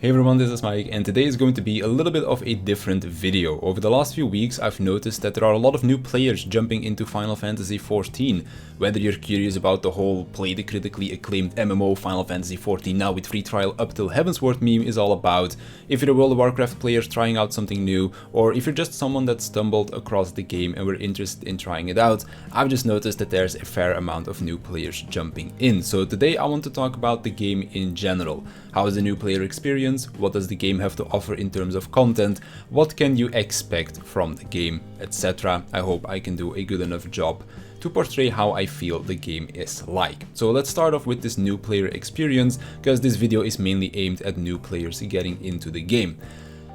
Hey everyone, this is Mike, and today is going to be a little bit of a different video. Over the last few weeks, I've noticed that there are a lot of new players jumping into Final Fantasy XIV. Whether you're curious about the whole play the critically acclaimed MMO Final Fantasy XIV now with free trial up till Heavensward meme is all about, if you're a World of Warcraft player trying out something new, or if you're just someone that stumbled across the game and were interested in trying it out, I've just noticed that there's a fair amount of new players jumping in. So today I want to talk about the game in general. How is the new player experience? What does the game have to offer in terms of content? What can you expect from the game, etc. I hope I can do a good enough job to portray how I feel the game is like. So let's start off with this new player experience, because this video is mainly aimed at new players getting into the game.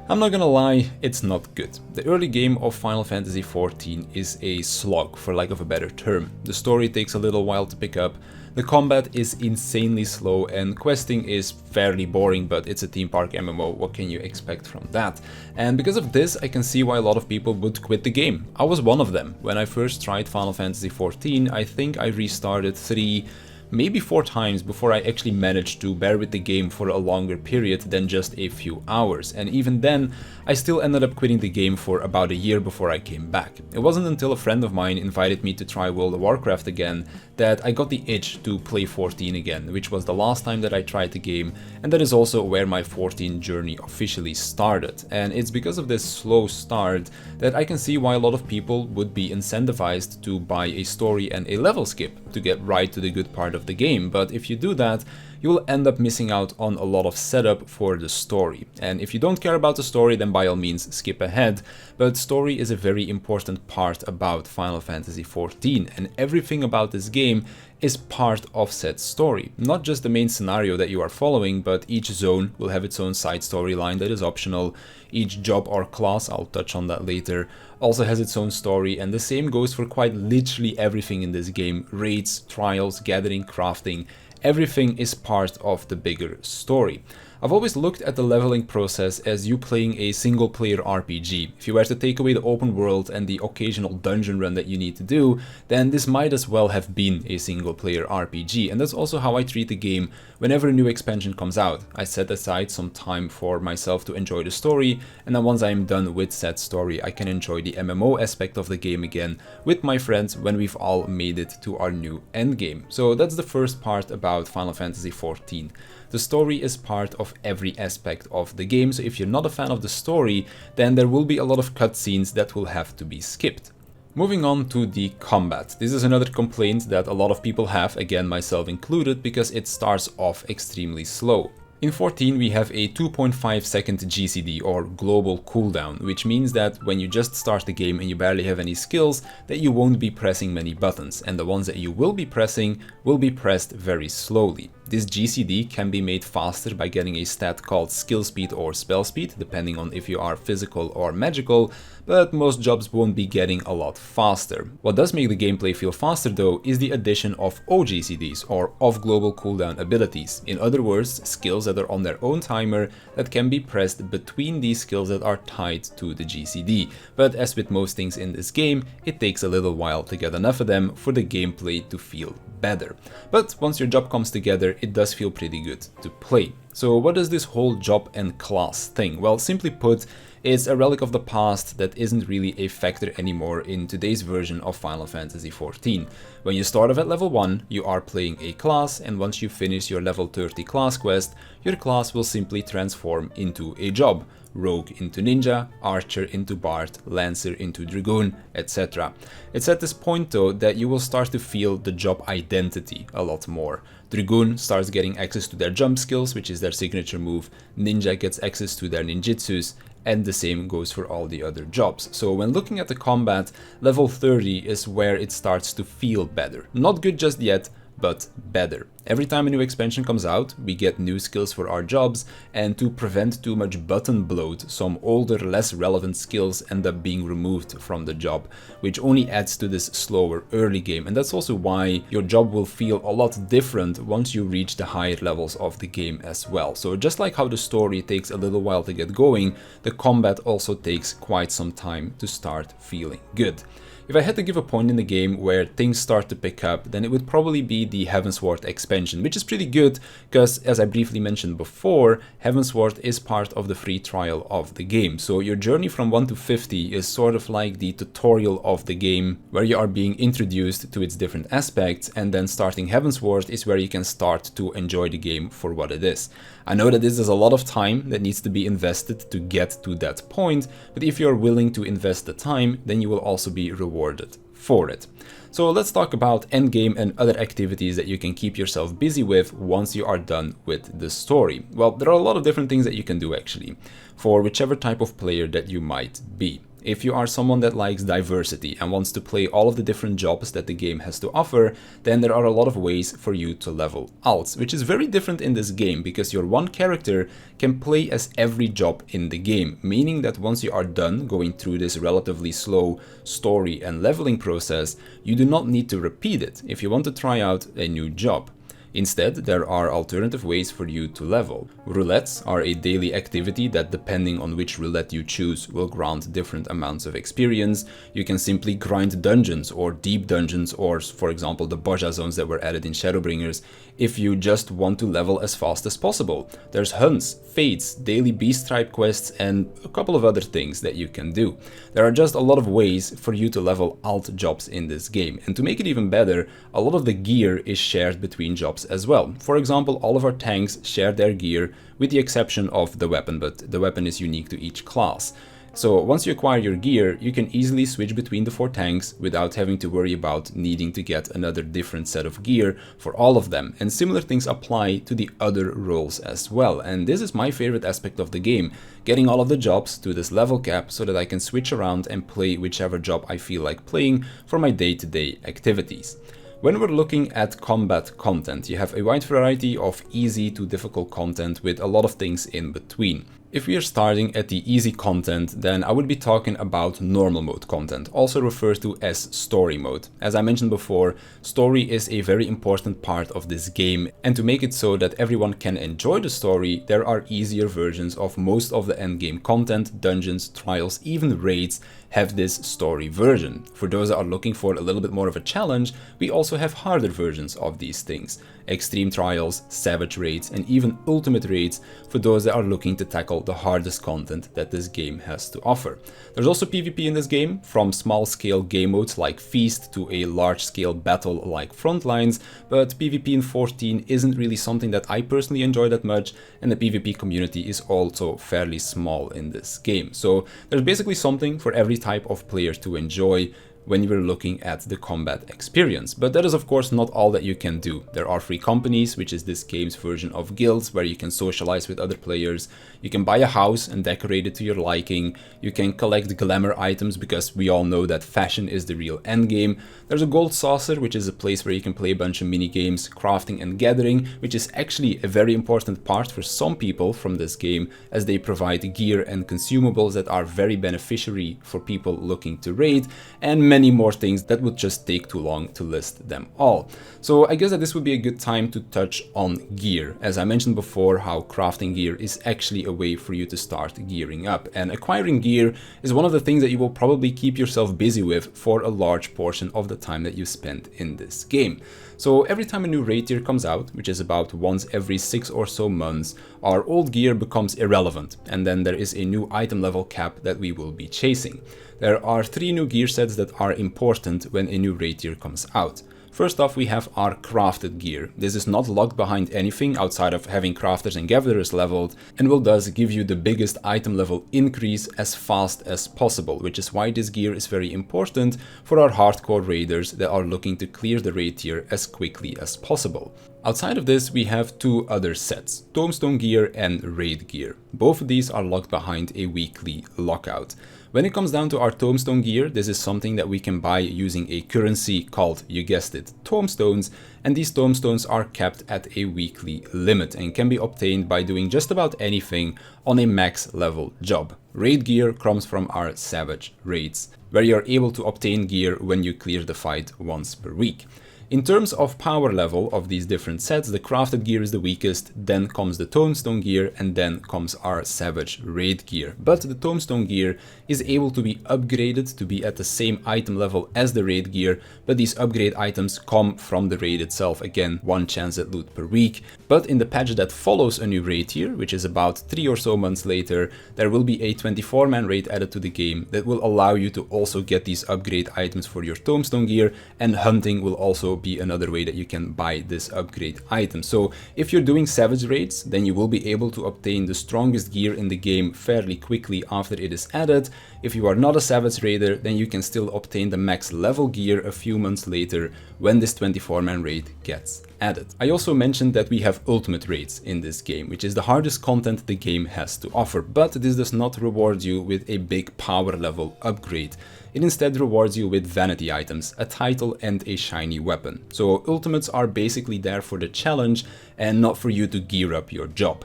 I'm not gonna lie, it's not good. The early game of Final Fantasy XIV is a slog, for lack of a better term. The story takes a little while to pick up, the combat is insanely slow, and questing is fairly boring, but it's a theme park MMO, what can you expect from that? And because of this, I can see why a lot of people would quit the game. I was one of them. When I first tried Final Fantasy XIV, I think I restarted 3, maybe 4 times before I actually managed to bear with the game for a longer period than just a few hours, and even then I still ended up quitting the game for about a year before I came back. It wasn't until a friend of mine invited me to try World of Warcraft again that I got the itch to play 14 again, which was the last time that I tried the game, and that is also where my 14 journey officially started. And it's because of this slow start that I can see why a lot of people would be incentivized to buy a story and a level skip to get right to the good part of the game. But if you do that, you will end up missing out on a lot of setup for the story. And if you don't care about the story, then by all means skip ahead, but story is a very important part about Final Fantasy XIV, and everything about this game is part of said story. Not just the main scenario that you are following, but each zone will have its own side storyline that is optional. Each job or class, I'll touch on that later, also has its own story, and the same goes for quite literally everything in this game. Raids, trials, gathering, crafting, everything is part of the bigger story. I've always looked at the leveling process as you playing a single player RPG. If you were to take away the open world and the occasional dungeon run that you need to do, then this might as well have been a single player RPG, and that's also how I treat the game whenever a new expansion comes out. I set aside some time for myself to enjoy the story, and then once I am done with said story, I can enjoy the MMO aspect of the game again with my friends when we've all made it to our new endgame. So that's the first part about Final Fantasy XIV. The story is part of every aspect of the game, so if you're not a fan of the story, then there will be a lot of cutscenes that will have to be skipped. Moving on to the combat. This is another complaint that a lot of people have, again myself included, because it starts off extremely slow. In 14 we have a 2.5 second GCD, or global cooldown, which means that when you just start the game and you barely have any skills, that you won't be pressing many buttons, and the ones that you will be pressing will be pressed very slowly. This GCD can be made faster by getting a stat called skill speed or spell speed, depending on if you are physical or magical, but most jobs won't be getting a lot faster. What does make the gameplay feel faster though is the addition of OGCDs, or off global cooldown abilities. In other words, skills that are on their own timer that can be pressed between these skills that are tied to the GCD. But as with most things in this game, it takes a little while to get enough of them for the gameplay to feel better. But once your job comes together, it does feel pretty good to play. So what is this whole job and class thing? Well, simply put, it's a relic of the past that isn't really a factor anymore in today's version of Final Fantasy XIV. When you start off at level 1, you are playing a class, and once you finish your level 30 class quest, your class will simply transform into a job. Rogue into Ninja, Archer into Bard, Lancer into Dragoon, etc. It's at this point though that you will start to feel the job identity a lot more. Dragoon starts getting access to their jump skills, which is their signature move, Ninja gets access to their ninjutsus, and the same goes for all the other jobs. So when looking at the combat, level 30 is where it starts to feel better. Not good just yet, but better. Every time a new expansion comes out, we get new skills for our jobs, and to prevent too much button bloat, some older, less relevant skills end up being removed from the job, which only adds to this slower early game. And that's also why your job will feel a lot different once you reach the higher levels of the game as well. So just like how the story takes a little while to get going, the combat also takes quite some time to start feeling good. If I had to give a point in the game where things start to pick up, then it would probably be the Heavensward expansion, which is pretty good because, as I briefly mentioned before, Heavensward is part of the free trial of the game. So your journey from 1 to 50 is sort of like the tutorial of the game, where you are being introduced to its different aspects, and then starting Heavensward is where you can start to enjoy the game for what it is. I know that this is a lot of time that needs to be invested to get to that point, but if you're willing to invest the time, then you will also be rewarded for it. So let's talk about endgame and other activities that you can keep yourself busy with once you are done with the story. Well, there are a lot of different things that you can do actually, for whichever type of player that you might be. If you are someone that likes diversity and wants to play all of the different jobs that the game has to offer, then there are a lot of ways for you to level alts, which is very different in this game because your one character can play as every job in the game, meaning that once you are done going through this relatively slow story and leveling process, you do not need to repeat it if you want to try out a new job. Instead, there are alternative ways for you to level. Roulettes are a daily activity that, depending on which roulette you choose, will grant different amounts of experience. You can simply grind dungeons or deep dungeons, or for example the Boja zones that were added in Shadowbringers, if you just want to level as fast as possible. There's hunts, fates, daily beast tribe quests, and a couple of other things that you can do. There are just a lot of ways for you to level alt jobs in this game, and to make it even better, a lot of the gear is shared between jobs as well. For example, all of our tanks share their gear with the exception of the weapon, but the weapon is unique to each class. So once you acquire your gear, you can easily switch between the 4 tanks without having to worry about needing to get another different set of gear for all of them. And similar things apply to the other roles as well. And this is my favorite aspect of the game, getting all of the jobs to this level cap so that I can switch around and play whichever job I feel like playing for my day-to-day activities. When we're looking at combat content, you have a wide variety of easy to difficult content with a lot of things in between. If we are starting at the easy content, then I would be talking about normal mode content, also referred to as story mode. As I mentioned before, story is a very important part of this game, and to make it so that everyone can enjoy the story, there are easier versions of most of the endgame content, dungeons, trials, even raids have this story version. For those that are looking for a little bit more of a challenge, we also have harder versions of these things. Extreme trials, savage raids, and even ultimate raids for those that are looking to tackle the hardest content that this game has to offer. There's also PvP in this game, from small scale game modes like Feast to a large scale battle like Frontlines, but PvP in 14 isn't really something that I personally enjoy that much, and the PvP community is also fairly small in this game. So there's basically something for every type of player to enjoy when you're looking at the combat experience. But that is of course not all that you can do. There are free companies, which is this game's version of guilds, where you can socialize with other players. You can buy a house and decorate it to your liking. You can collect glamour items, because we all know that fashion is the real end game. There's a gold saucer, which is a place where you can play a bunch of mini games, crafting and gathering, which is actually a very important part for some people from this game, as they provide gear and consumables that are very beneficiary for people looking to raid, and many more things that would just take too long to list them all. So I guess that this would be a good time to touch on gear. As I mentioned before, how crafting gear is actually a way for you to start gearing up, and acquiring gear is one of the things that you will probably keep yourself busy with for a large portion of the time that you spend in this game. So every time a new raid tier comes out, which is about once every 6 or so months, our old gear becomes irrelevant, and then there is a new item level cap that we will be chasing. There are 3 new gear sets that are important when a new raid tier comes out. First off, we have our crafted gear. This is not locked behind anything outside of having crafters and gatherers leveled, and will thus give you the biggest item level increase as fast as possible, which is why this gear is very important for our hardcore raiders that are looking to clear the raid tier as quickly as possible. Outside of this, we have 2 other sets, Tombstone gear and raid gear. Both of these are locked behind a weekly lockout. When it comes down to our Tombstone gear, this is something that we can buy using a currency called, you guessed it, Tombstones, and these Tombstones are capped at a weekly limit and can be obtained by doing just about anything on a max level job. Raid gear comes from our Savage raids, where you are able to obtain gear when you clear the fight once per week. In terms of power level of these different sets, the crafted gear is the weakest, then comes the tombstone gear, and then comes our savage raid gear. But the tombstone gear is able to be upgraded to be at the same item level as the raid gear, but these upgrade items come from the raid itself. Again, 1 chance at loot per week. But in the patch that follows a new raid tier, which is about 3 or so months later, there will be a 24-man raid added to the game that will allow you to also get these upgrade items for your tombstone gear, and hunting will also be another way that you can buy this upgrade item. So if you're doing savage raids, then you will be able to obtain the strongest gear in the game fairly quickly after it is added. If you are not a savage raider, then you can still obtain the max level gear a few months later when this 24-man raid gets added. I also mentioned that we have ultimate raids in this game, which is the hardest content the game has to offer, but this does not reward you with a big power level upgrade. It instead rewards you with vanity items, a title and a shiny weapon. So ultimates are basically there for the challenge and not for you to gear up your job.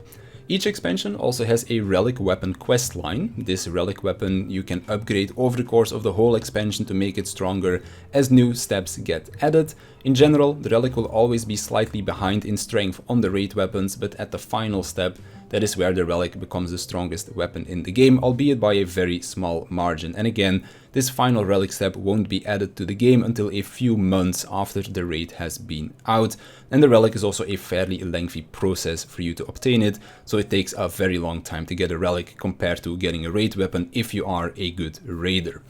Each expansion also has a relic weapon quest line. This relic weapon you can upgrade over the course of the whole expansion to make it stronger as new steps get added. In general, the relic will always be slightly behind in strength on the raid weapons, but at the final step, that is where the relic becomes the strongest weapon in the game, albeit by a very small margin. And again, this final relic step won't be added to the game until a few months after the raid has been out. And the relic is also a fairly lengthy process for you to obtain it, so it takes a very long time to get a relic compared to getting a raid weapon if you are a good raider.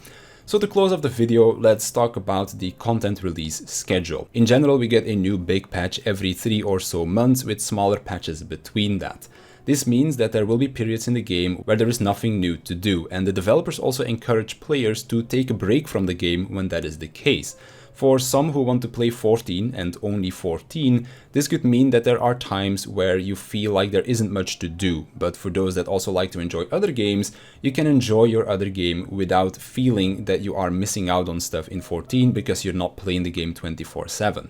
So to close off the video, let's talk about the content release schedule. In general, we get a new big patch every 3 or so months with smaller patches between that. This means that there will be periods in the game where there is nothing new to do, and the developers also encourage players to take a break from the game when that is the case. For some who want to play 14 and only 14, this could mean that there are times where you feel like there isn't much to do, but for those that also like to enjoy other games, you can enjoy your other game without feeling that you are missing out on stuff in 14 because you're not playing the game 24/7.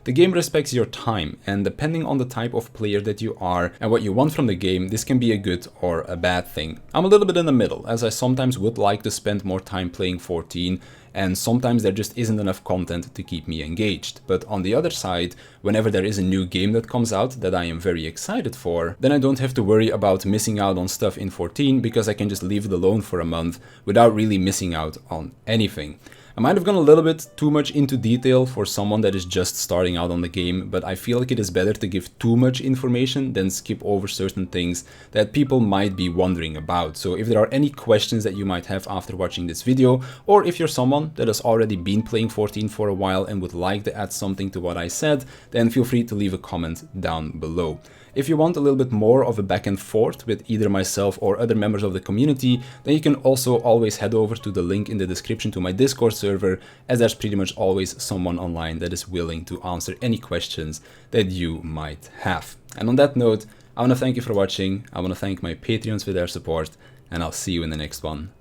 The game respects your time, and depending on the type of player that you are and what you want from the game, this can be a good or a bad thing. I'm a little bit in the middle, as I sometimes would like to spend more time playing 14, and sometimes there just isn't enough content to keep me engaged. But on the other side, whenever there is a new game that comes out that I am very excited for, then I don't have to worry about missing out on stuff in 14 because I can just leave it alone for a month without really missing out on anything. I might have gone a little bit too much into detail for someone that is just starting out on the game, but I feel like it is better to give too much information than skip over certain things that people might be wondering about. So if there are any questions that you might have after watching this video, or if you're someone that has already been playing 14 for a while and would like to add something to what I said, then feel free to leave a comment down below. If you want a little bit more of a back and forth with either myself or other members of the community, then you can also always head over to the link in the description to my Discord server, as there's pretty much always someone online that is willing to answer any questions that you might have. And on that note, I want to thank you for watching, I want to thank my Patreons for their support, and I'll see you in the next one.